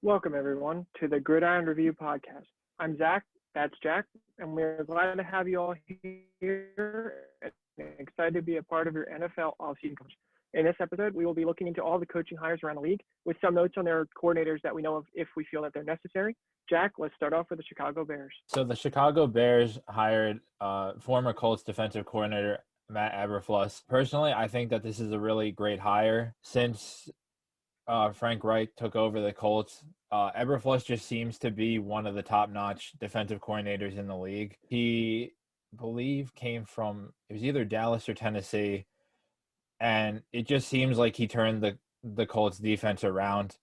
Welcome, everyone, to the Gridiron Review Podcast. I'm Zach, that's Jack, and we're glad to have you all here and excited to be a part of your NFL offseason coach. In this episode, we will be looking into all the coaching hires around the league with some notes on their coordinators that we know of if we feel that they're necessary. Jack, let's start off with the Chicago Bears. So the Chicago Bears hired former Colts defensive coordinator Matt Eberflus. Personally, I think that this is a really great hire. Since Frank Reich took over the Colts, Eberflus just seems to be one of the top-notch defensive coordinators in the league. He, I believe, came from, it was either Dallas or Tennessee, and it just seems like he turned the Colts defense around.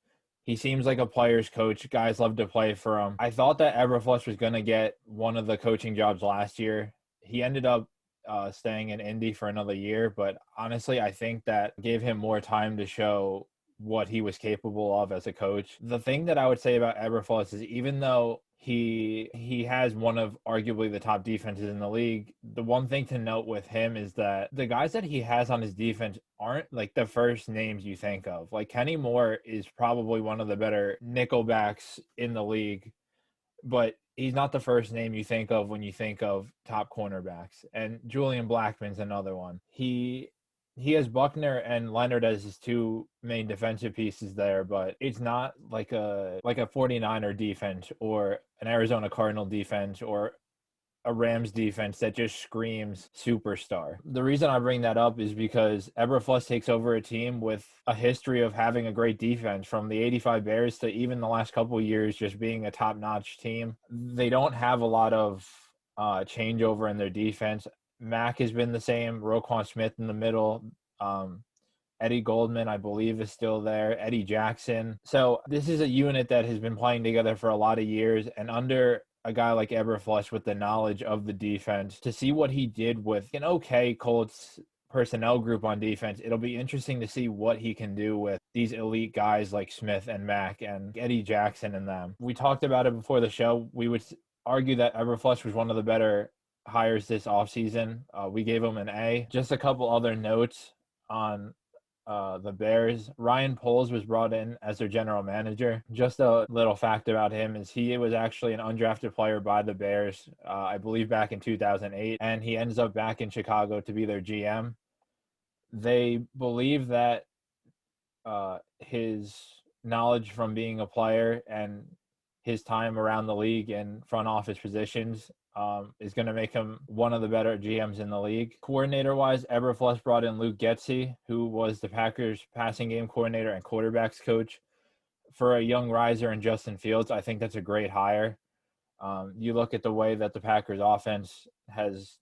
He seems like a player's coach. Guys love to play for him. I thought that Eberflus was going to get one of the coaching jobs last year. He ended up staying in Indy for another year, but honestly, I think that gave him more time to show what he was capable of as a coach. The thing that I would say about Eberflus is even though he has one of arguably the top defenses in the league, the one thing to note with him is that the guys that he has on his defense aren't like the first names you think of. Like Kenny Moore is probably one of the better nickelbacks in the league, but he's not the first name you think of when you think of top cornerbacks. And Julian Blackmon's another one. He has Buckner and Leonard as his two main defensive pieces there, but it's not like a 49er defense or an Arizona Cardinal defense or a Rams defense that just screams superstar. The reason I bring that up is because Eberflus takes over a team with a history of having a great defense, from the 85 Bears to even the last couple of years just being a top-notch team. They don't have a lot of changeover in their defense. Mack has been the same. Roquan Smith in the middle. Eddie Goldman, I believe, is still there. Eddie Jackson. So this is a unit that has been playing together for a lot of years. And under a guy like Eberflus with the knowledge of the defense, to see what he did with an okay Colts personnel group on defense, it'll be interesting to see what he can do with these elite guys like Smith and Mack and Eddie Jackson and them. We talked about it before the show. We would argue that Eberflus was one of the better hires this offseason. We gave him an A. Just a couple other notes on the Bears. Ryan Poles was brought in as their general manager. Just a little fact about him is he was actually an undrafted player by the Bears, I believe back in 2008, and he ends up back in Chicago to be their GM. They believe that his knowledge from being a player and his time around the league and front office positions is going to make him one of the better GMs in the league. Coordinator-wise, Eberflus brought in Luke Getzy, who was the Packers passing game coordinator and quarterbacks coach. For a young riser in Justin Fields, I think that's a great hire. You look at the way that the Packers offense has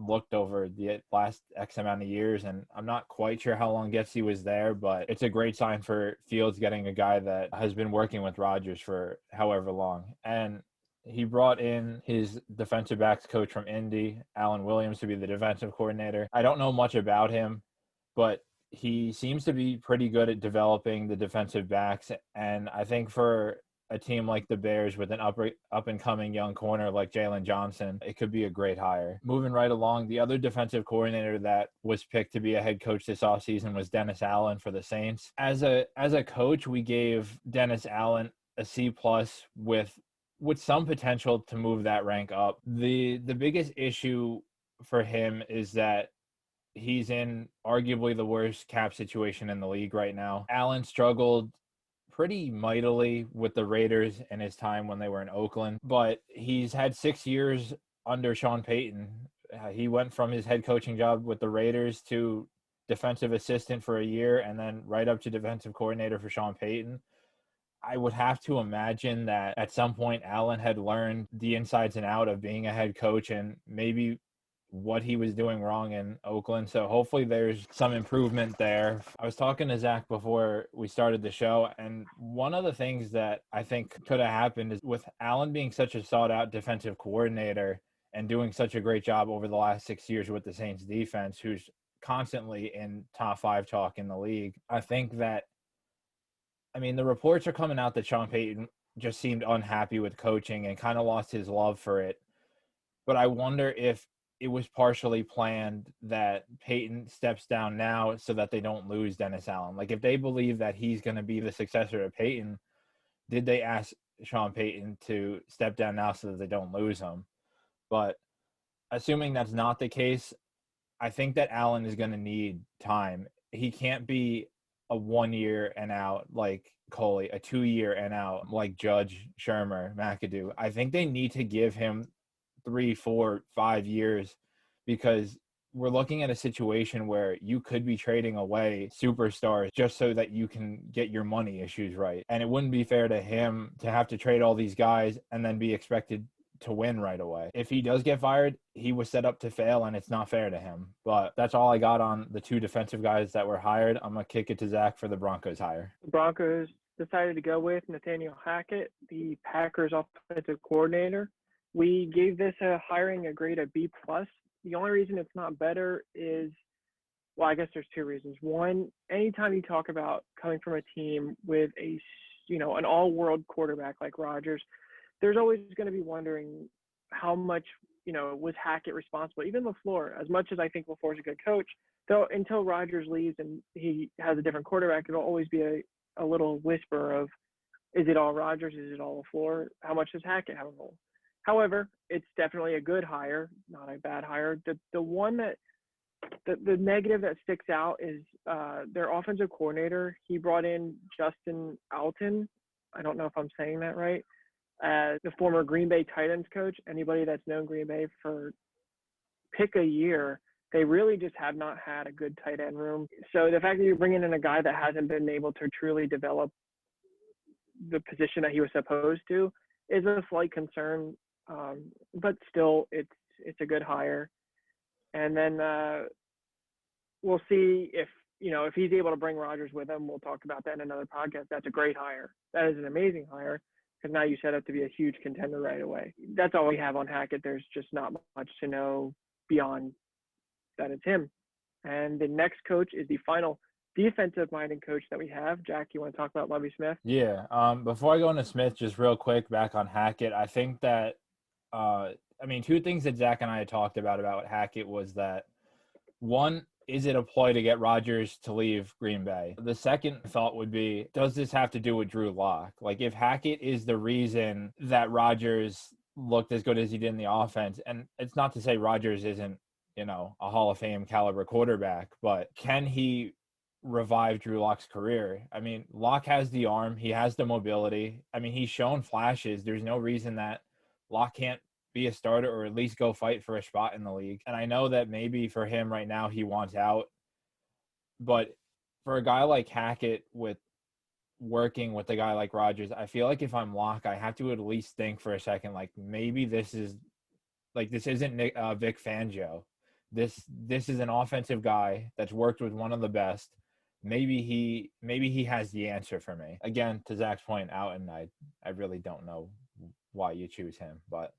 looked over the last X amount of years, and I'm not quite sure how long Getzy was there, but it's a great sign for Fields getting a guy that has been working with Rodgers for however long. And he brought in his defensive backs coach from Indy, Alan Williams, to be the defensive coordinator. I don't know much about him, but he seems to be pretty good at developing the defensive backs. And I think for a team like the Bears with an up-and-coming young corner like Jalen Johnson, it could be a great hire. Moving right along, the other defensive coordinator that was picked to be a head coach this offseason was Dennis Allen for the Saints. As a coach, we gave Dennis Allen a C+ with some potential to move that rank up. The biggest issue for him is that he's in arguably the worst cap situation in the league right now. Allen struggled pretty mightily with the Raiders in his time when they were in Oakland, but he's had 6 years under Sean Payton. He went from his head coaching job with the Raiders to defensive assistant for a year and then right up to defensive coordinator for Sean Payton. I would have to imagine that at some point Allen had learned the insides and out of being a head coach and maybe what he was doing wrong in Oakland. So hopefully there's some improvement there. I was talking to Zach before we started the show, and one of the things that I think could have happened is with Allen being such a sought-out defensive coordinator and doing such a great job over the last 6 years with the Saints defense, who's constantly in top 5 talk in the league. I think that, I mean, the reports are coming out that Sean Payton just seemed unhappy with coaching and kind of lost his love for it. But I wonder if it was partially planned that Peyton steps down now so that they don't lose Dennis Allen. Like, if they believe that he's going to be the successor to Peyton, did they ask Sean Payton to step down now so that they don't lose him? But assuming that's not the case, I think that Allen is going to need time. He can't be a 1 year and out like Coley, a 2 year and out like Judge, Shermer, McAdoo. I think they need to give him 3, 4, 5 years, because we're looking at a situation where you could be trading away superstars just so that you can get your money issues right. And it wouldn't be fair to him to have to trade all these guys and then be expected to win right away. If he does get fired, he was set up to fail, and it's not fair to him. But that's all I got on the 2 defensive guys that were hired. I'm going to kick it to Zach for the Broncos hire. The Broncos decided to go with Nathaniel Hackett, the Packers offensive coordinator. We gave this hiring a grade of B+. The only reason it's not better is, well, I guess there's 2 reasons. One, anytime you talk about coming from a team with an all-world quarterback like Rodgers, there's always going to be wondering how much, was Hackett responsible. Even LaFleur, as much as I think LaFleur's a good coach, though, until Rodgers leaves and he has a different quarterback, it'll always be a little whisper of, is it all Rodgers? Is it all LaFleur? How much does Hackett have a role? However, it's definitely a good hire, not a bad hire. The one that the negative that sticks out is their offensive coordinator. He brought in Justin Alton. I don't know if I'm saying that right. As the former Green Bay Titans coach. Anybody that's known Green Bay for pick a year, they really just have not had a good tight end room. So the fact that you're bringing in a guy that hasn't been able to truly develop the position that he was supposed to is a slight concern. But still, it's a good hire. And then we'll see if he's able to bring Rodgers with him. We'll talk about that in another podcast. That's a great hire. That is an amazing hire, because now you set up to be a huge contender right away. That's all we have on Hackett. There's just not much to know beyond that it's him. And the next coach is the final defensive-minded coach that we have. Jack, you want to talk about Lovey Smith? Yeah. Before I go into Smith, just real quick, back on Hackett, I think that 2 things that Zach and I had talked about Hackett was that, one, is it a ploy to get Rodgers to leave Green Bay? The second thought would be, does this have to do with Drew Lock? Like, if Hackett is the reason that Rodgers looked as good as he did in the offense, and it's not to say Rodgers isn't, a Hall of Fame caliber quarterback, but can he revive Drew Lock's career? I mean, Lock has the arm. He has the mobility. I mean, he's shown flashes. There's no reason that Lock can't be a starter or at least go fight for a spot in the league. And I know that maybe for him right now he wants out, but for a guy like Hackett with working with a guy like Rodgers, I feel like if I'm Lock, I have to at least think for a second, like, maybe this isn't Vic Fangio. This is an offensive guy that's worked with one of the best. Maybe he has the answer for me. Again, to Zach's point, out, and I really don't know why you choose him, but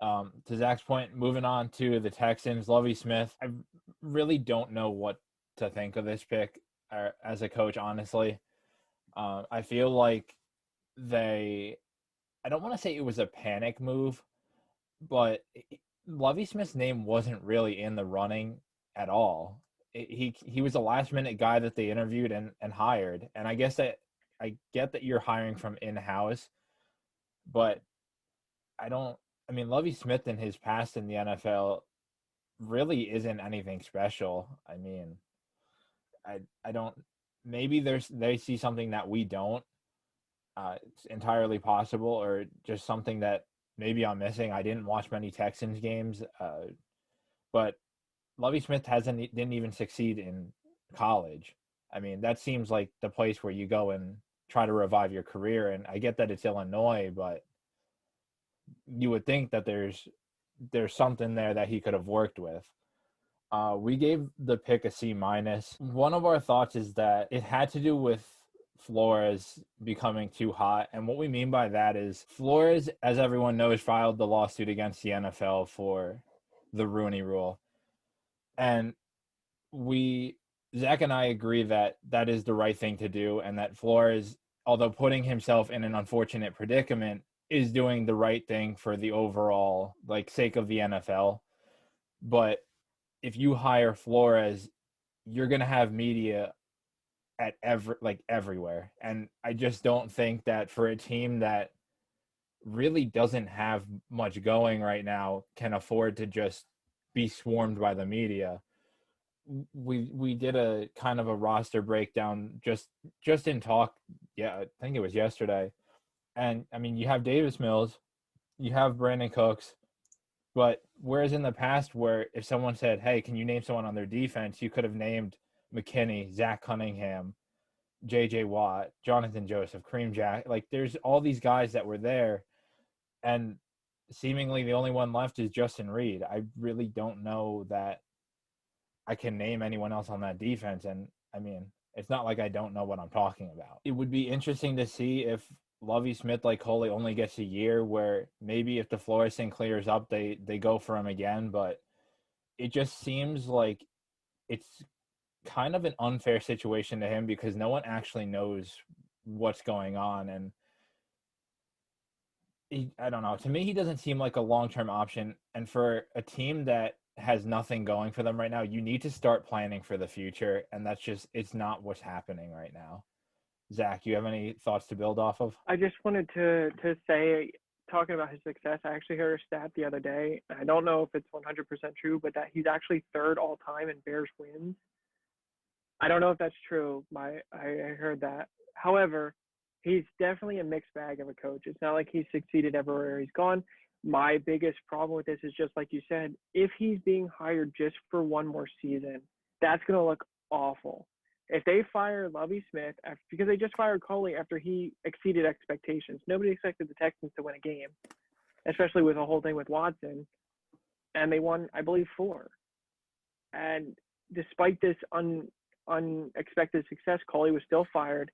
to Zach's point, moving on to the Texans, Lovey Smith, I really don't know what to think of this pick as a coach, honestly. I feel like I don't want to say it was a panic move, but Lovey Smith's name wasn't really in the running at all. He was a last-minute guy that they interviewed and hired, and I get that you're hiring from in-house, but Lovey Smith in his past in the NFL really isn't anything special. I mean, I don't. Maybe they see something that we don't. It's entirely possible, or just something that maybe I'm missing. I didn't watch many Texans games, but Lovey Smith didn't even succeed in college. I mean, that seems like the place where you go and try to revive your career. And I get that it's Illinois, but you would think that there's something there that he could have worked with. We gave the pick a C-. One of our thoughts is that it had to do with Flores becoming too hot. And what we mean by that is Flores, as everyone knows, filed the lawsuit against the NFL for the Rooney Rule. And Zach and I agree that that is the right thing to do, and that Flores, although putting himself in an unfortunate predicament, is doing the right thing for the overall sake of the NFL. But if you hire Flores, you're going to have media at everywhere. And I just don't think that for a team that really doesn't have much going right now can afford to just be swarmed by the media. We did a kind of a roster breakdown just in talk. Yeah, I think it was yesterday. And I mean, you have Davis Mills, you have Brandon Cooks, but whereas in the past where if someone said, "Hey, can you name someone on their defense?" you could have named McKinney, Zach Cunningham, J.J. Watt, Jonathan Joseph, Kareem Jack. Like, there's all these guys that were there, and seemingly the only one left is Justin Reed. I really don't know that I can name anyone else on that defense. And I mean, it's not like I don't know what I'm talking about. It would be interesting to see if Lovey Smith, like Coley, only gets a year, where maybe if the Flores thing clears up, they go for him again. But it just seems like it's kind of an unfair situation to him because no one actually knows what's going on. And I don't know. To me, he doesn't seem like a long-term option. And for a team that has nothing going for them right now, you need to start planning for the future. And it's not what's happening right now. Zach, you have any thoughts to build off of? I just wanted to say, talking about his success, I actually heard a stat the other day. I don't know if it's 100% true, but that he's actually third all time in Bears wins. I don't know if that's true. I heard that. However, he's definitely a mixed bag of a coach. It's not like he's succeeded everywhere he's gone. My biggest problem with this is just like you said, if he's being hired just for one more season, that's going to look awful. If they fire Lovey Smith, because they just fired Coley after he exceeded expectations. Nobody expected the Texans to win a game, especially with the whole thing with Watson. And they won, I believe, 4. And despite this unexpected success, Coley was still fired.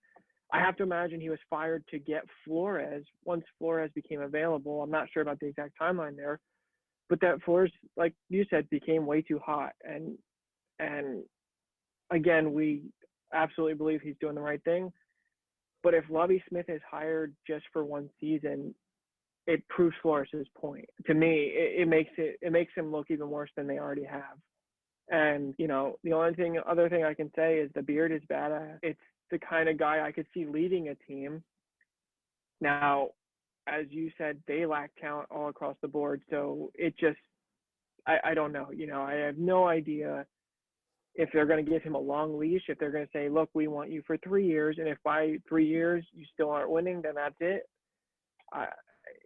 I have to imagine he was fired to get Flores once Flores became available. I'm not sure about the exact timeline there, but that Flores, like you said, became way too hot. And again, we absolutely believe he's doing the right thing. But if Lovey Smith is hired just for one season, it proves Flores' point. To me, it makes him look even worse than they already have. And the other thing I can say is the beard is badass. It's the kind of guy I could see leading a team. Now, as you said, they lack talent all across the board. So it just, I don't know. I have no idea if they're going to give him a long leash, if they're going to say, look, we want you for 3 years. And if by 3 years you still aren't winning, then that's it.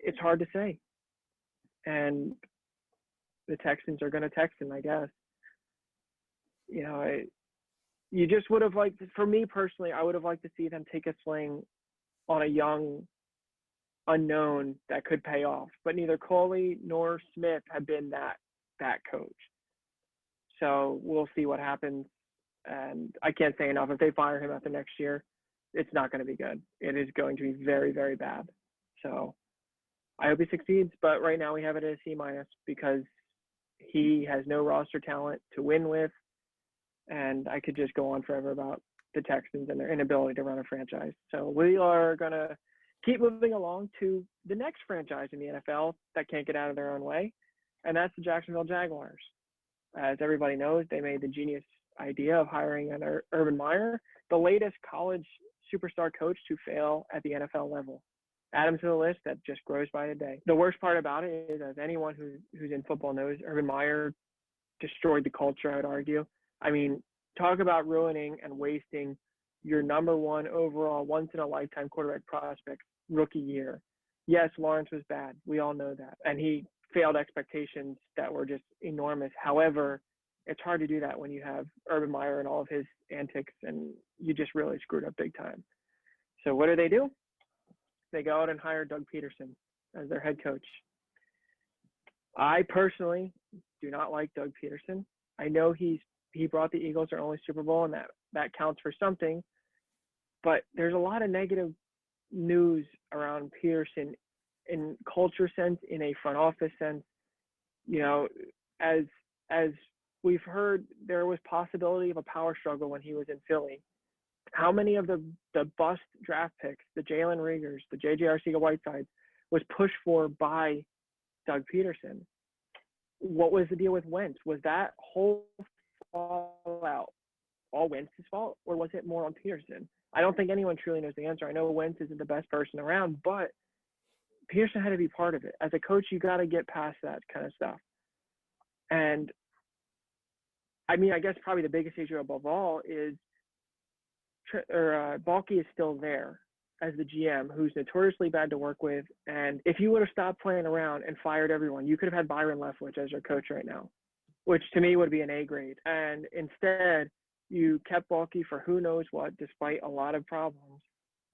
It's hard to say. And the Texans are going to Texan, I guess. You just would have liked, for me personally, I would have liked to see them take a swing on a young unknown that could pay off. But neither Coley nor Smith have been that coach. So we'll see what happens. And I can't say enough. If they fire him after next year, it's not going to be good. It is going to be very, very bad. So I hope he succeeds. But right now we have it at a C- because he has no roster talent to win with. And I could just go on forever about the Texans and their inability to run a franchise. So we are going to keep moving along to the next franchise in the NFL that can't get out of their own way, and that's the Jacksonville Jaguars. As everybody knows, they made the genius idea of hiring an Urban Meyer, the latest college superstar coach to fail at the NFL level. Add him to the list that just grows by the day. The worst part about it is, as anyone who's in football knows, Urban Meyer destroyed the culture, I would argue. I mean, talk about ruining and wasting your number 1 overall once-in-a-lifetime quarterback prospect rookie year. Yes, Lawrence was bad. We all know that. And he failed expectations that were just enormous. However, it's hard to do that when you have Urban Meyer and all of his antics, and you just really screwed up big time. So what do? They go out and hire Doug Peterson as their head coach. I personally do not like Doug Peterson. I know he brought the Eagles their only Super Bowl, and that counts for something. But there's a lot of negative news around Peterson in culture sense, in a front office sense. As we've heard, there was possibility of a power struggle when he was in Philly. How many of the bust draft picks, the Jalen Reagors, the J.J. Arcega-Whitesides, was pushed for by Doug Peterson? what was the deal with Wentz? Was that whole fallout all Wentz's fault, or was it more on Peterson? I don't think anyone truly knows the answer. I know Wentz isn't the best person around, but Peterson had to be part of it. As a coach, you got to get past that kind of stuff. And I mean, I guess probably the biggest issue above all is Balky is still there as the GM, who's notoriously bad to work with. And if you would have stopped playing around and fired everyone, you could have had Byron Leftwich as your coach right now, which to me would be an A grade. And instead, you kept Balky for who knows what, despite a lot of problems.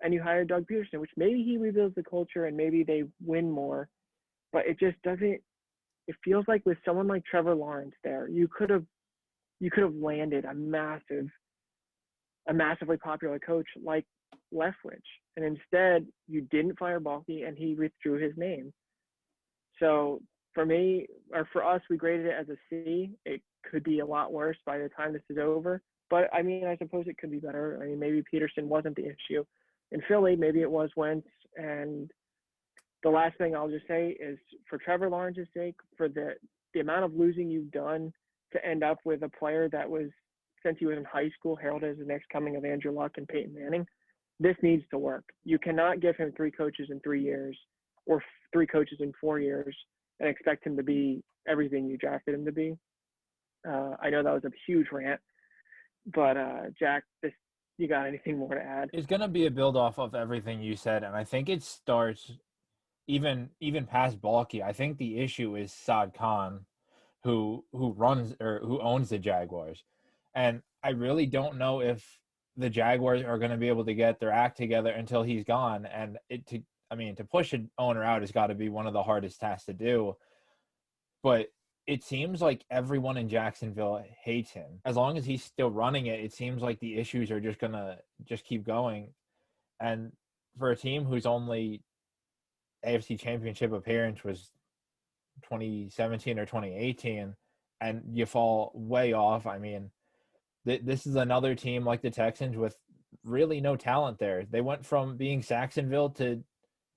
And you hired Doug Peterson, which maybe he rebuilds the culture and maybe they win more. But it just doesn't – it feels like with someone like Trevor Lawrence there, you could have landed a massively popular coach like Leftwich. And instead, you didn't fire Balky and he withdrew his name. So for me, or for us, we graded it as a C. It could be a lot worse by the time this is over. But, I mean, I suppose it could be better. I mean, maybe Peterson wasn't the issue. In Philly, maybe it was Wentz. And the last thing I'll just say is for Trevor Lawrence's sake, for the amount of losing you've done to end up with a player that was, since he was in high school, heralded as the next coming of Andrew Luck and Peyton Manning, this needs to work. You cannot give him 3 coaches in 3 years or 3 coaches in 4 years and expect him to be everything you drafted him to be. I know that was a huge rant, but Jack, you got anything more to add? It's going to be a build off of everything you said, and I think it starts even past Balky. I think the issue is Saad Khan, who runs or who owns the Jaguars, and I really don't know if the Jaguars are going to be able to get their act together until he's gone. And to push an owner out has got to be one of the hardest tasks to do. But it seems like everyone in Jacksonville hates him. As long as he's still running it, it seems like the issues are just going to keep going. And for a team whose only AFC Championship appearance was 2017 or 2018, and you fall way off, I mean, this is another team like the Texans with really no talent there. They went from being Jacksonville to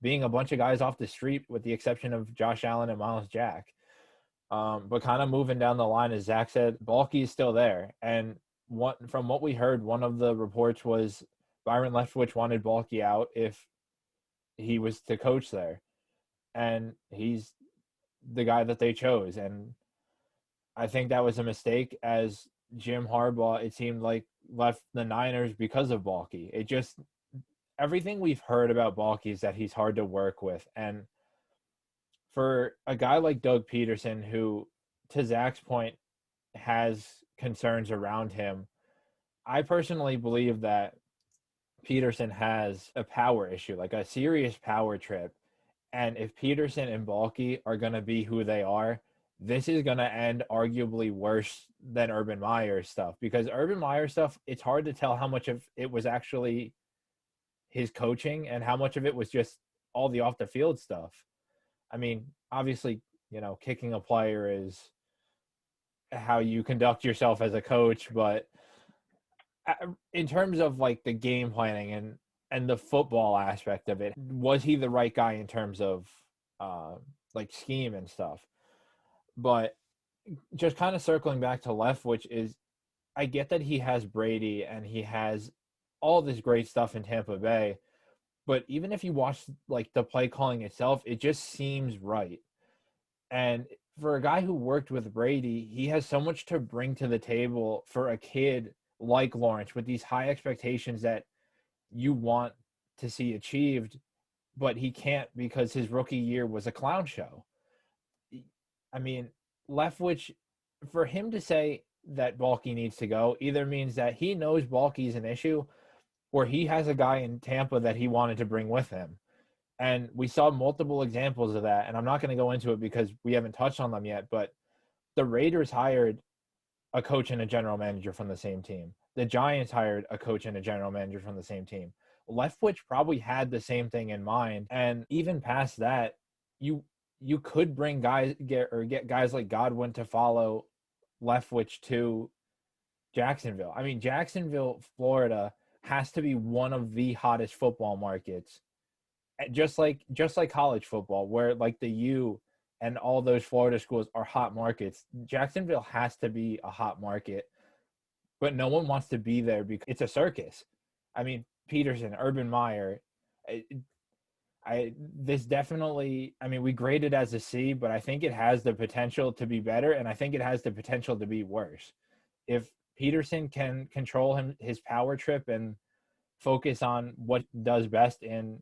being a bunch of guys off the street with the exception of Josh Allen and Miles Jack. But kind of moving down the line, as Zach said, Balky is still there. And from what we heard, one of the reports was Byron Leftwich wanted Balky out if he was to coach there. And he's the guy that they chose. And I think that was a mistake, as Jim Harbaugh, it seemed like, left the Niners because of Balky. Everything we've heard about Balky is that he's hard to work with. And for a guy like Doug Peterson, who, to Zach's point, has concerns around him, I personally believe that Peterson has a power issue, like a serious power trip. And if Peterson and Balky are going to be who they are, this is going to end arguably worse than Urban Meyer's stuff, because Urban Meyer's stuff, it's hard to tell how much of it was actually his coaching and how much of it was just all the off the field stuff. I mean, obviously, kicking a player is how you conduct yourself as a coach, but in terms of like the game planning and the football aspect of it, was he the right guy in terms of like scheme and stuff? But just kind of circling back to Leftwich, is I get that he has Brady and he has all this great stuff in Tampa Bay, but even if you watch like the play calling itself, it just seems right. And for a guy who worked with Brady, he has so much to bring to the table for a kid like Lawrence with these high expectations that you want to see achieved, but he can't because his rookie year was a clown show. I mean, Leftwich, for him to say that Balky needs to go either means that he knows Balky is an issue, or he has a guy in Tampa that he wanted to bring with him. And we saw multiple examples of that, and I'm not going to go into it because we haven't touched on them yet, but the Raiders hired a coach and a general manager from the same team. The Giants hired a coach and a general manager from the same team. Leftwich probably had the same thing in mind, and even past that, you could bring get guys like Godwin to follow Leftwich to Jacksonville. I mean, Jacksonville, Florida has to be one of the hottest football markets, just like college football, where like the U and all those Florida schools are hot markets. Jacksonville has to be a hot market, but no one wants to be there because it's a circus. I mean, Peterson, Urban Meyer, this definitely, I mean, we grade it as a C, but I think it has the potential to be better, and I think it has the potential to be worse. If Peterson can control his power trip and focus on what does best in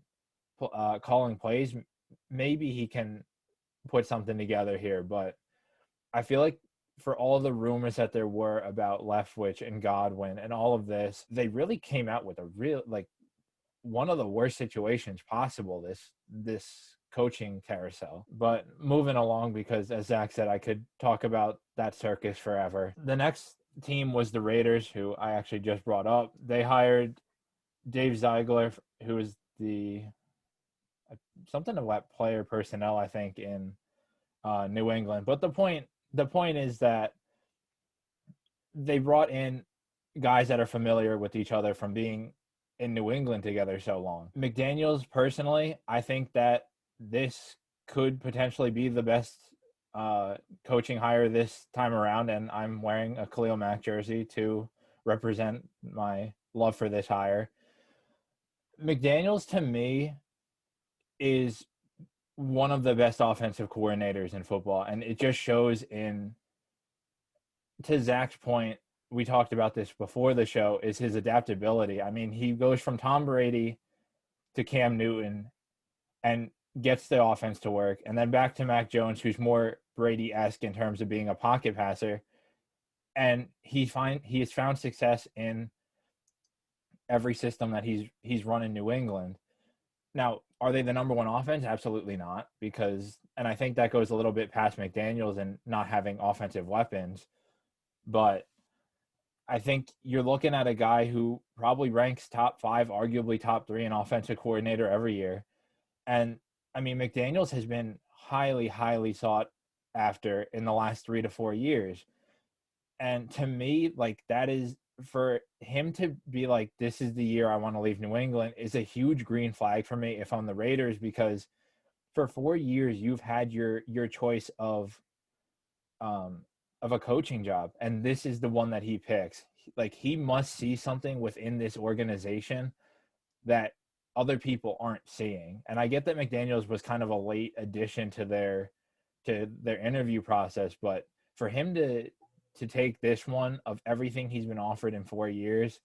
calling plays, maybe he can put something together here. But I feel like for all the rumors that there were about Leftwich and Godwin and all of this, they really came out with a real, like, one of the worst situations possible this coaching carousel. But moving along, because as Zach said, I could talk about that circus forever. The next team was the Raiders, who I actually just brought up. They hired Dave Ziegler, who is the something about player personnel, I think, in New England. But the point is that they brought in guys that are familiar with each other from being in New England together so long. Mcdaniels, personally, I think that this could potentially be the best coaching hire this time around, and I'm wearing a Khalil Mack jersey to represent my love for this hire. McDaniels, to me, is one of the best offensive coordinators in football, and it just shows to Zach's point, we talked about this before the show, is his adaptability. I mean, he goes from Tom Brady to Cam Newton and gets the offense to work, and then back to Mac Jones, who's more Brady-esque in terms of being a pocket passer, and he has found success in every system that he's run in New England. Now, are they the number one offense? Absolutely not, and I think that goes a little bit past McDaniels and not having offensive weapons, but I think you're looking at a guy who probably ranks top 5, arguably top 3 in offensive coordinator every year. And I mean, McDaniels has been highly, highly sought after in the last 3 to 4 years. And to me, like, that is, for him to be like, this is the year I want to leave New England, is a huge green flag for me if I'm the Raiders, because for 4 years you've had your choice of a coaching job, and this is the one that he picks. Like, he must see something within this organization that other people aren't seeing. And I get that McDaniels was kind of a late addition to their interview process, but for him to take this one of everything he's been offered in 4 years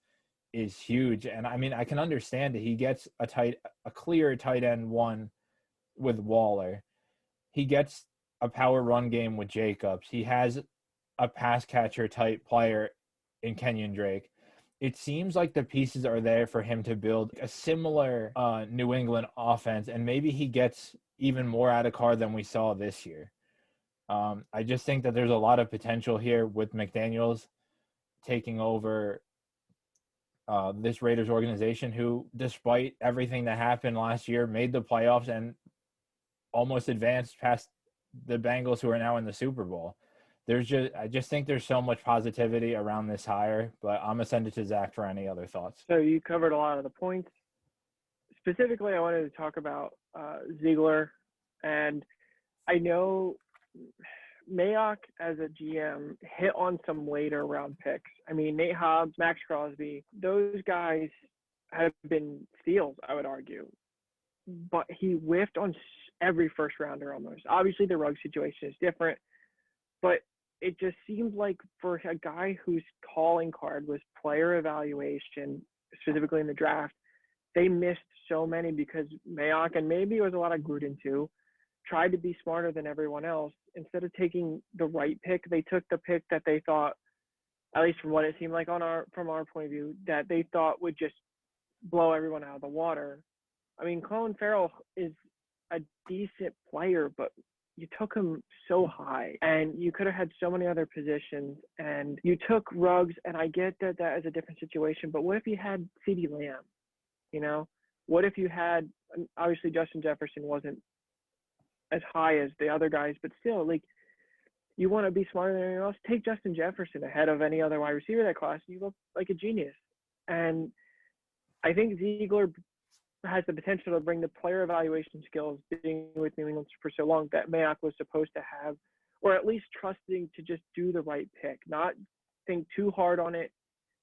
is huge. And I mean, I can understand that he gets a clear tight end one with Waller. He gets a power run game with Jacobs. He has a pass catcher type player in Kenyon Drake. It seems like the pieces are there for him to build a similar New England offense, and maybe he gets even more out of Carr than we saw this year. I just think that there's a lot of potential here with McDaniels taking over this Raiders organization, who, despite everything that happened last year, made the playoffs almost advanced past the Bengals, who are now in the Super Bowl. I just think there's so much positivity around this hire, but I'm gonna send it to Zach for any other thoughts. So you covered a lot of the points. Specifically, I wanted to talk about Ziegler, and I know Mayock as a GM hit on some later round picks. I mean, Nate Hobbs, Max Crosby, those guys have been steals, I would argue. But he whiffed on every first rounder almost. Obviously, the Ruggs situation is different, but it just seems like for a guy whose calling card was player evaluation, specifically in the draft, they missed so many because Mayock, and maybe it was a lot of Gruden too, tried to be smarter than everyone else. Instead of taking the right pick, they took the pick that they thought, at least from what it seemed like from our point of view, that they thought would just blow everyone out of the water. I mean, Colin Farrell is a decent player, but you took him so high, and you could have had so many other positions, and you took Ruggs, and I get that is a different situation, but what if you had CeeDee Lamb? You know, what if you had, obviously Justin Jefferson wasn't as high as the other guys, but still, like, you want to be smarter than anyone else, take Justin Jefferson ahead of any other wide receiver in that class, and you look like a genius. And I think Ziegler has the potential to bring the player evaluation skills being with New England for so long that Mayock was supposed to have, or at least trusting to just do the right pick, not think too hard on it,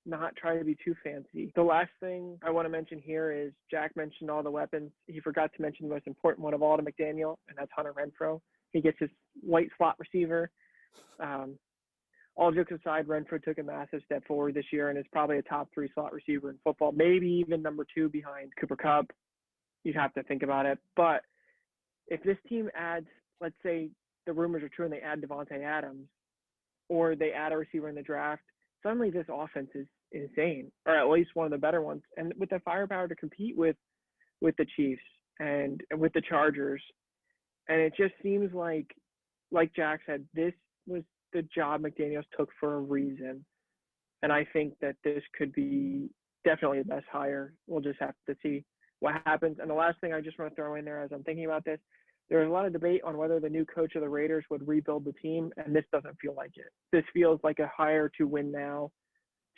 not try to be too fancy. The last thing I want to mention here is Jack mentioned all the weapons. He forgot to mention the most important one of all to Mcdaniel, and that's Hunter Renfrow. He gets his white slot receiver. All jokes aside, Renfrow took a massive step forward this year and is probably a top 3 slot receiver in football, maybe even number 2 behind Cooper Kupp. You'd have to think about it. But if this team adds, let's say the rumors are true and they add Devontae Adams, or they add a receiver in the draft, suddenly this offense is insane, or at least one of the better ones. And with the firepower to compete with the Chiefs and with the Chargers. And it just seems like Jack said, this was the job McDaniels took for a reason. And I think that this could be definitely the best hire. We'll just have to see what happens. And the last thing I just want to throw in there as I'm thinking about this, there was a lot of debate on whether the new coach of the Raiders would rebuild the team, and this doesn't feel like it. This feels like a hire to win now,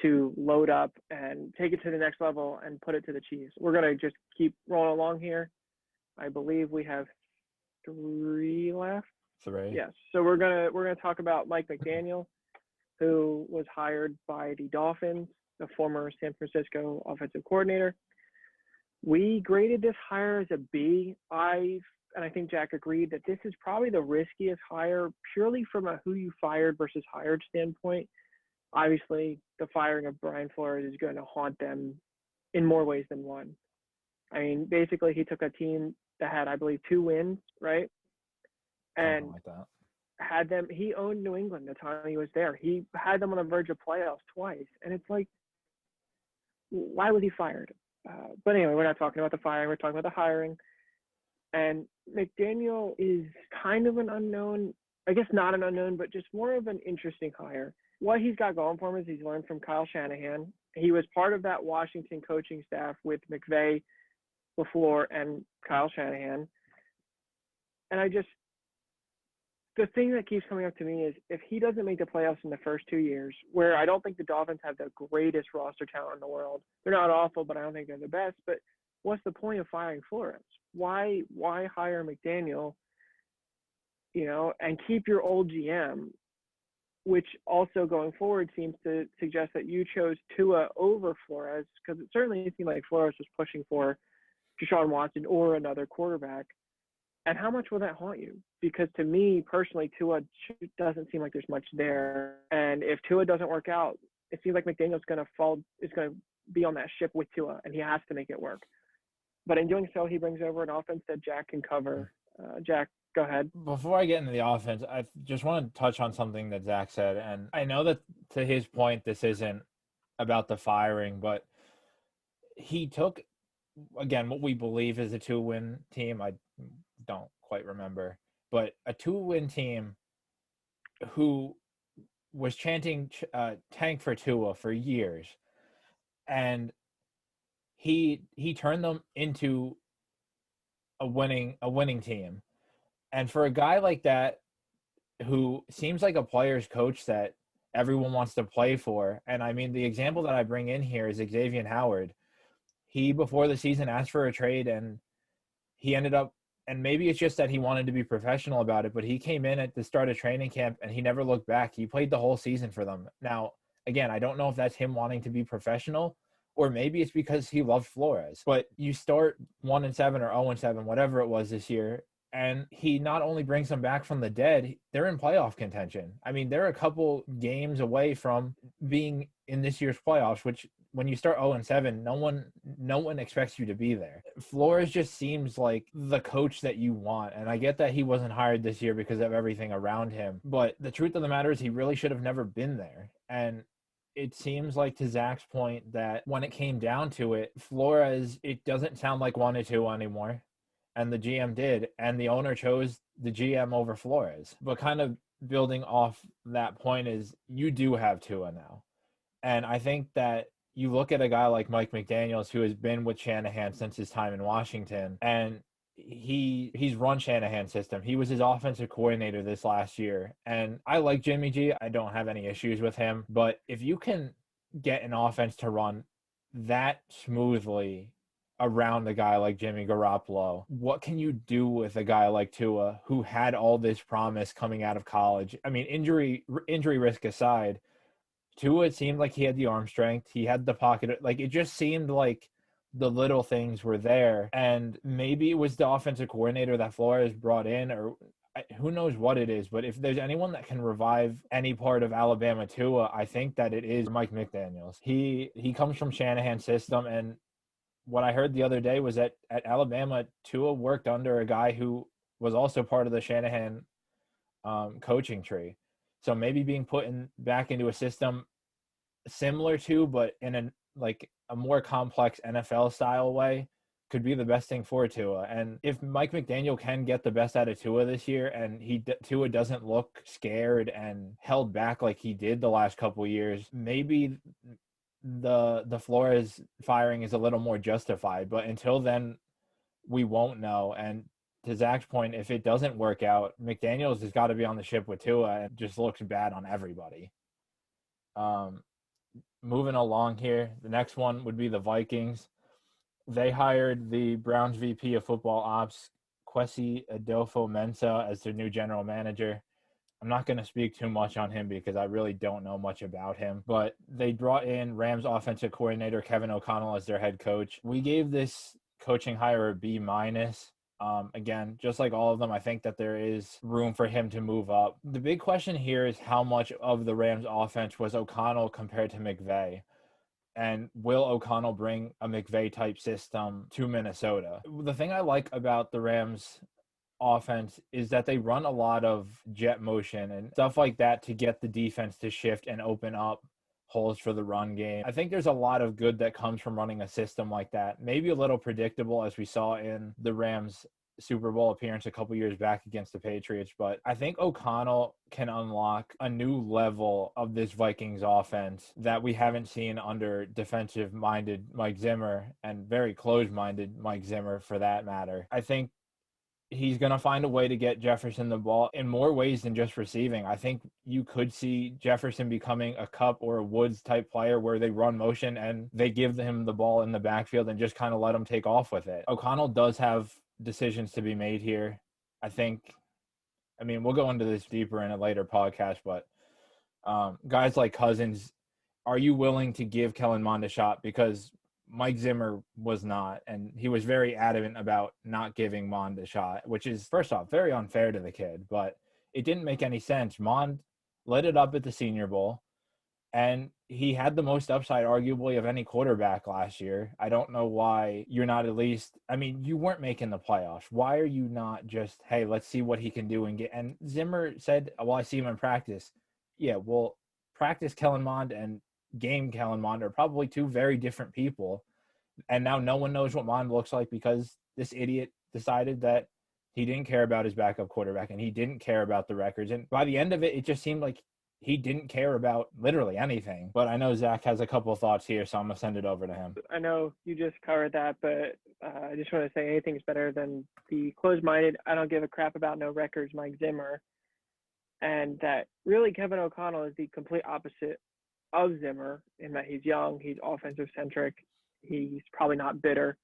to load up and take it to the next level and put it to the Chiefs. We're going to just keep rolling along here. I believe we have 3 left. 3. Yes. So we're gonna talk about Mike McDaniel, who was hired by the Dolphins, the former San Francisco offensive coordinator. We graded this hire as a B. And I think Jack agreed that this is probably the riskiest hire purely from a who you fired versus hired standpoint. Obviously, the firing of Brian Flores is going to haunt them in more ways than one. I mean, basically, he took a team that had, I believe, 2 wins, right? And like that. had them, he owned New England the time he was there. He had them on the verge of playoffs twice. And it's like, why was he fired? But anyway, we're not talking about the firing. We're talking about the hiring. And McDaniel is kind of an unknown, I guess not an unknown, but just more of an interesting hire. What he's got going for him is he's learned from Kyle Shanahan. He was part of that Washington coaching staff with McVay, LaFleur, and Kyle Shanahan. And the thing that keeps coming up to me is if he doesn't make the playoffs in the first 2 years, where I don't think the Dolphins have the greatest roster talent in the world. They're not awful, but I don't think they're the best. But what's the point of firing Flores? Why hire McDaniel, and keep your old GM, which also going forward seems to suggest that you chose Tua over Flores, because it certainly seemed like Flores was pushing for Deshaun Watson or another quarterback. And how much will that haunt you? Because to me personally, Tua doesn't seem like there's much there. And if Tua doesn't work out, it seems like McDaniel's going to be on that ship with Tua, and he has to make it work. But in doing so, he brings over an offense that Jack can cover. Jack, go ahead. Before I get into the offense, I just want to touch on something that Zach said. And I know that to his point, this isn't about the firing, but he took, again, what we believe is a 2-win team. I don't quite remember, but a 2-win team who was chanting tank for Tua for years. And he turned them into a winning team. And for a guy like that, who seems like a player's coach that everyone wants to play for, and I mean, the example that I bring in here is Xavier Howard. He, before the season, asked for a trade, and he ended up, and maybe it's just that he wanted to be professional about it, but he came in at the start of training camp, and he never looked back. He played the whole season for them. Now, again, I don't know if that's him wanting to be professional, or maybe it's because he loved Flores. But you start 1-7 or 0-7, whatever it was this year, and he not only brings them back from the dead, they're in playoff contention. I mean, they're a couple games away from being in this year's playoffs, which when you start 0-7, no one expects you to be there. Flores just seems like the coach that you want. And I get that he wasn't hired this year because of everything around him. But the truth of the matter is he really should have never been there. And it seems like, to Zach's point, that when it came down to it, Flores, it doesn't sound like wanted to anymore. And the GM did. And the owner chose the GM over Flores. But kind of building off that point is you do have Tua now. And I think that you look at a guy like Mike McDaniels, who has been with Shanahan since his time in Washington, and he's run Shanahan's system. He was his offensive coordinator this last year. And I like Jimmy G. I don't have any issues with him. But if you can get an offense to run that smoothly around a guy like Jimmy Garoppolo. What can you do with a guy like Tua who had all this promise coming out of college? I mean, injury risk aside, Tua, it seemed like he had the arm strength. He had the pocket. Like, it just seemed like the little things were there. And maybe it was the offensive coordinator that Flores brought in, or who knows what it is. But if there's anyone that can revive any part of Alabama Tua, I think that it is Mike McDaniels. He comes from Shanahan's system. And what I heard the other day was that at Alabama, Tua worked under a guy who was also part of the Shanahan coaching tree. So maybe being put back into a system similar to, but in a more complex NFL style way, could be the best thing for Tua. And if Mike McDaniel can get the best out of Tua this year, and Tua doesn't look scared and held back like he did the last couple of years, maybe the Flores firing is a little more justified. But until then, we won't know. And to Zach's point, if it doesn't work out, McDaniels has got to be on the ship with Tua, and just looks bad on everybody. Moving along here, the next one would be the Vikings. They hired the Browns VP of Football Ops, Kwesi Adolfo-Mensah, as their new general manager. I'm not going to speak too much on him because I really don't know much about him. But they brought in Rams offensive coordinator Kevin O'Connell as their head coach. We gave this coaching hire a B-. Again, just like all of them, I think that there is room for him to move up. The big question here is how much of the Rams offense was O'Connell compared to McVay? And will O'Connell bring a McVay-type system to Minnesota? The thing I like about the Rams offense is that they run a lot of jet motion and stuff like that to get the defense to shift and open up holes for the run game. I think there's a lot of good that comes from running a system like that. Maybe a little predictable, as we saw in the Rams Super Bowl appearance a couple years back against the Patriots, but I think O'Connell can unlock a new level of this Vikings offense that we haven't seen under defensive-minded Mike Zimmer, and very close-minded Mike Zimmer for that matter. I think he's going to find a way to get Jefferson the ball in more ways than just receiving. I think you could see Jefferson becoming a Kupp or a Woods type player where they run motion and they give him the ball in the backfield and just kind of let him take off with it. O'Connell does have decisions to be made here. I mean, we'll go into this deeper in a later podcast, but guys like Cousins, are you willing to give Kellen Mond a shot? Because Mike Zimmer was not, and he was very adamant about not giving Mond a shot, which is, first off, very unfair to the kid, but it didn't make any sense. Mond lit it up at the Senior Bowl, and he had the most upside, arguably, of any quarterback last year. I don't know why you're not at least – I mean, you weren't making the playoffs. Why are you not just, hey, let's see what he can do and get – and Zimmer said, well, I see him in practice. Yeah, well, practice Kellen Mond and game Kellen Mond are probably two very different people. And now no one knows what Mond looks like because this idiot decided that he didn't care about his backup quarterback and he didn't care about the records. And by the end of it, it just seemed like he didn't care about literally anything. But I know Zach has a couple of thoughts here, so I'm going to send it over to him. I know you just covered that, but I just want to say anything's better than the closed-minded, I don't give a crap about no records, Mike Zimmer. And that really Kevin O'Connell is the complete opposite of Zimmer in that he's young, he's offensive-centric, he's probably not bitter.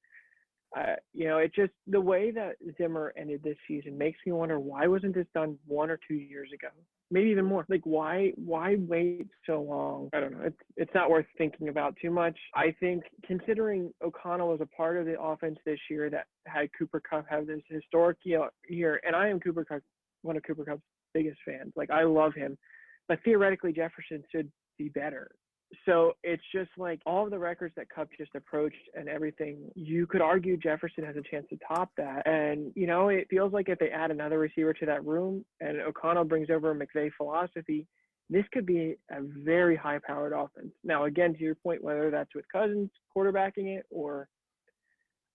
It just – the way that Zimmer ended this season makes me wonder, why wasn't this done 1 or 2 years ago? Maybe even more. Like, why wait so long? I don't know. It's not worth thinking about too much. I think considering O'Connell was a part of the offense this year that had Cooper Kupp have this historic year, and I am one of Cooper Kupp's biggest fans. Like, I love him. But theoretically, Jefferson should be better. So it's just like all of the records that Kupp just approached and everything, you could argue Jefferson has a chance to top that. And, it feels like if they add another receiver to that room and O'Connell brings over a McVay philosophy, this could be a very high-powered offense. Now, again, to your point, whether that's with Cousins quarterbacking it or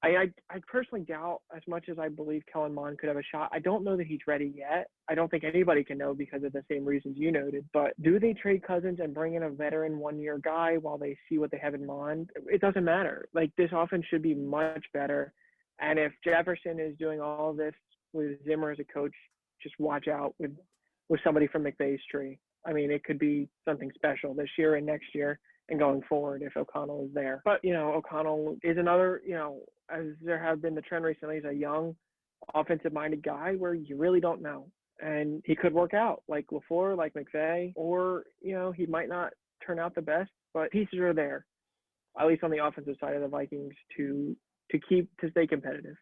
I personally doubt, as much as I believe Kellen Mond could have a shot, I don't know that he's ready yet. I don't think anybody can know because of the same reasons you noted. But do they trade Cousins and bring in a veteran one-year guy while they see what they have in Mond? It doesn't matter. Like, this offense should be much better. And if Jefferson is doing all of this with Zimmer as a coach, just watch out with somebody from McVay's tree. I mean, it could be something special this year and next year. and going forward if O'Connell is there. But, O'Connell is another, as there have been the trend recently, he's a young offensive-minded guy where you really don't know. And he could work out like LaFleur, like McVay, or, he might not turn out the best, but pieces are there, at least on the offensive side of the Vikings, to stay competitive.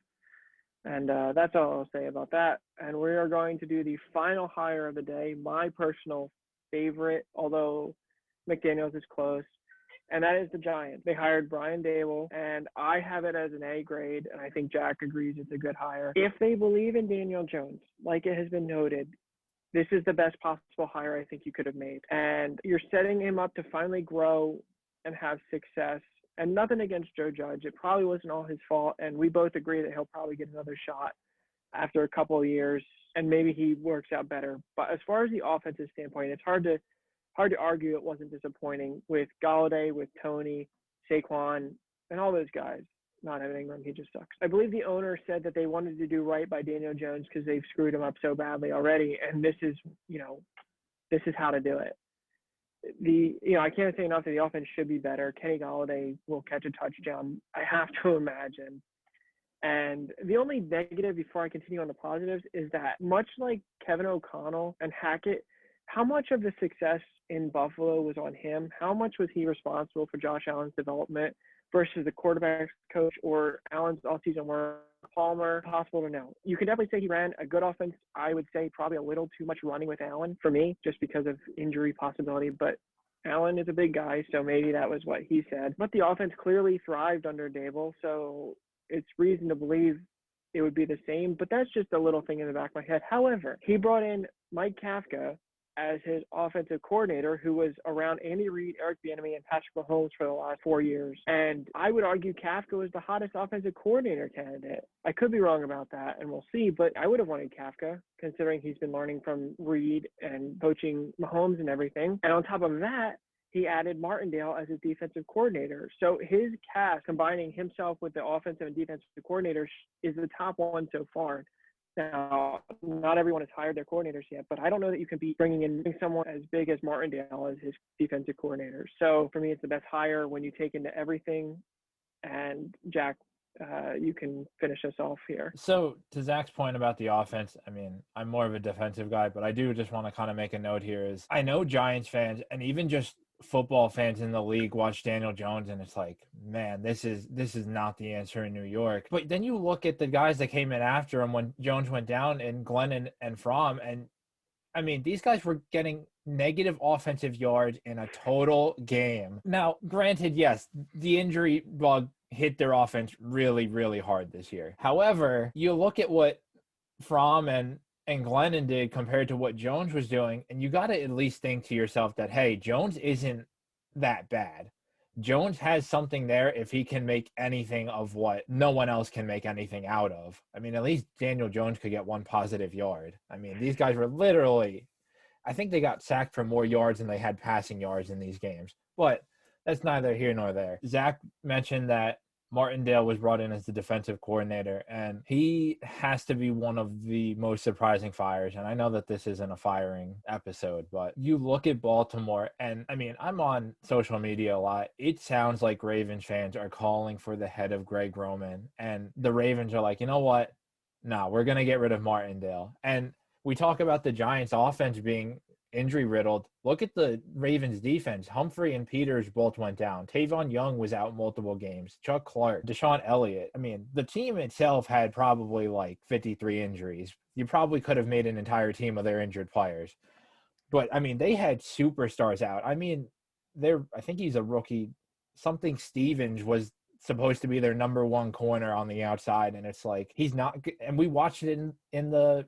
And that's all I'll say about that. And we are going to do the final hire of the day, my personal favorite, although McDaniels is close, and that is the Giants. They hired Brian Dable, and I have it as an A grade, and I think Jack agrees it's a good hire. If they believe in Daniel Jones, like it has been noted, this is the best possible hire I think you could have made. And you're setting him up to finally grow and have success. And nothing against Joe Judge. It probably wasn't all his fault, and we both agree that he'll probably get another shot after a couple of years, and maybe he works out better. But as far as the offensive standpoint, it's hard to argue it wasn't disappointing with Galladay, with Tony, Saquon, and all those guys. Not having Ingram, he just sucks. I believe the owner said that they wanted to do right by Daniel Jones because they've screwed him up so badly already, and this is how to do it. I can't say enough that the offense should be better. Kenny Galladay will catch a touchdown, I have to imagine. And the only negative before I continue on the positives is that much like Kevin O'Connell and Hackett, how much of the success in Buffalo was on him? How much was he responsible for Josh Allen's development versus the quarterback's coach or Allen's offseason work? Palmer, possible to know. You can definitely say he ran a good offense. I would say probably a little too much running with Allen for me, just because of injury possibility. But Allen is a big guy, so maybe that was what he said. But the offense clearly thrived under Dable, so it's reason to believe it would be the same. But that's just a little thing in the back of my head. However, he brought in Mike Kafka as his offensive coordinator, who was around Andy Reid, Eric Bieniemy, and Patrick Mahomes for the last 4 years. And I would argue Kafka was the hottest offensive coordinator candidate. I could be wrong about that, and we'll see, but I would have wanted Kafka, considering he's been learning from Reid and coaching Mahomes and everything. And on top of that, he added Martindale as his defensive coordinator. So his cast, combining himself with the offensive and defensive coordinators, is the top one so far. Now, not everyone has hired their coordinators yet, but I don't know that you can be bringing in someone as big as Martindale as his defensive coordinator. So for me, it's the best hire when you take into everything. And Jack, you can finish us off here. So to Zach's point about the offense, I mean, I'm more of a defensive guy, but I do just want to kind of make a note here is I know Giants fans and even just football fans in the league watch Daniel Jones and it's like, man, this is not the answer in New York. But then you look at the guys that came in after him when Jones went down, and Glenn and Fromm, and I mean, these guys were getting negative offensive yards in a total game. Now, granted, yes, the injury bug hit their offense really, really hard this year. However, you look at what Fromm and Glennon did compared to what Jones was doing, and you got to at least think to yourself that, hey, Jones isn't that bad. Jones has something there if he can make anything of what no one else can make anything out of. I mean, at least Daniel Jones could get one positive yard. I mean, these guys were literally, I think they got sacked for more yards than they had passing yards in these games. But that's neither here nor there. Zach mentioned that Martindale was brought in as the defensive coordinator, and he has to be one of the most surprising fires. And I know that this isn't a firing episode, but you look at Baltimore, and I mean, I'm on social media a lot. It sounds like Ravens fans are calling for the head of Greg Roman, and the Ravens are like, you know what? No, we're going to get rid of Martindale. And we talk about the Giants offense being injury riddled. Look at the Ravens defense. Humphrey and Peters both went down. Tavon Young was out multiple games. Chuck Clark, Deshaun Elliott. I mean, the team itself had probably like 53 injuries. You probably could have made an entire team of their injured players. But I mean, they had superstars out. I mean, I think he's a rookie. Something Stevens was supposed to be their number one corner on the outside, and it's like he's not. And we watched it in the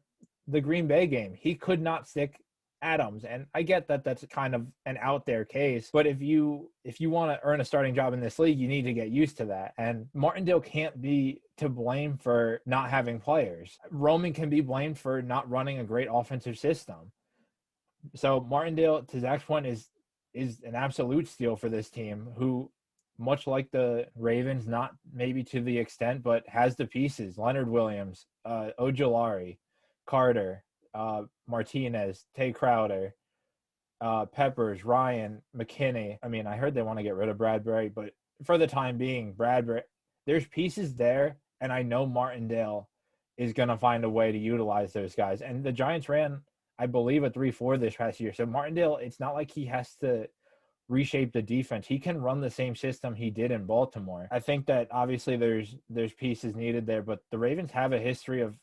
Green Bay game. He could not stick Adams, and I get that that's kind of an out there case, but if you want to earn a starting job in this league, you need to get used to that. And Martindale can't be to blame for not having players. Roman can be blamed for not running a great offensive system. So Martindale, to Zach's point, is an absolute steal for this team, who, much like the Ravens, not maybe to the extent, but has the pieces. Leonard Williams, Ojulari, Carter, Martinez, Tay Crowder, Peppers, Ryan, McKinney. I mean, I heard they want to get rid of Bradbury, but for the time being, Bradbury, there's pieces there, and I know Martindale is going to find a way to utilize those guys. And the Giants ran, I believe, a 3-4 this past year. So Martindale, it's not like he has to reshape the defense. He can run the same system he did in Baltimore. I think that obviously there's pieces needed there, but the Ravens have a history of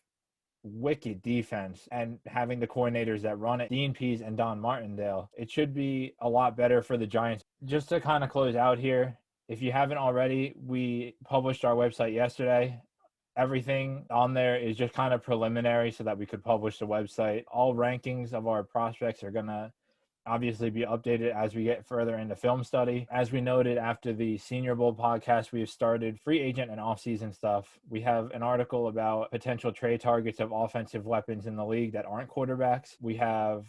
wicked defense, and having the coordinators that run it, Dean Pease and Don Martindale, it should be a lot better for the Giants. Just to kind of close out here, if you haven't already, we published our website yesterday. Everything on there is just kind of preliminary so that we could publish the website. All rankings of our prospects are going to obviously be updated as we get further into film study. As we noted after the Senior Bowl podcast, we have started free agent and off-season stuff. We have an article about potential trade targets of offensive weapons in the league that aren't quarterbacks. We have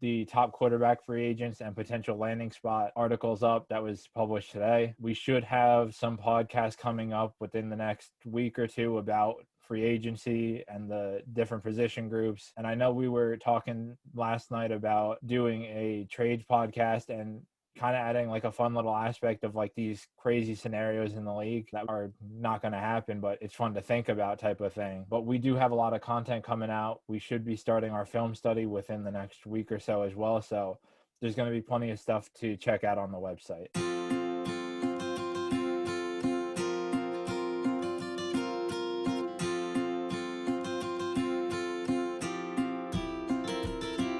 the top quarterback free agents and potential landing spot articles up that was published today. We should have some podcasts coming up within the next week or two about free agency and the different position groups. And I know we were talking last night about doing a trades podcast and kind of adding like a fun little aspect of like these crazy scenarios in the league that are not going to happen, but it's fun to think about type of thing. But we do have a lot of content coming out. We should be starting our film study within the next week or so as well. So there's going to be plenty of stuff to check out on the website.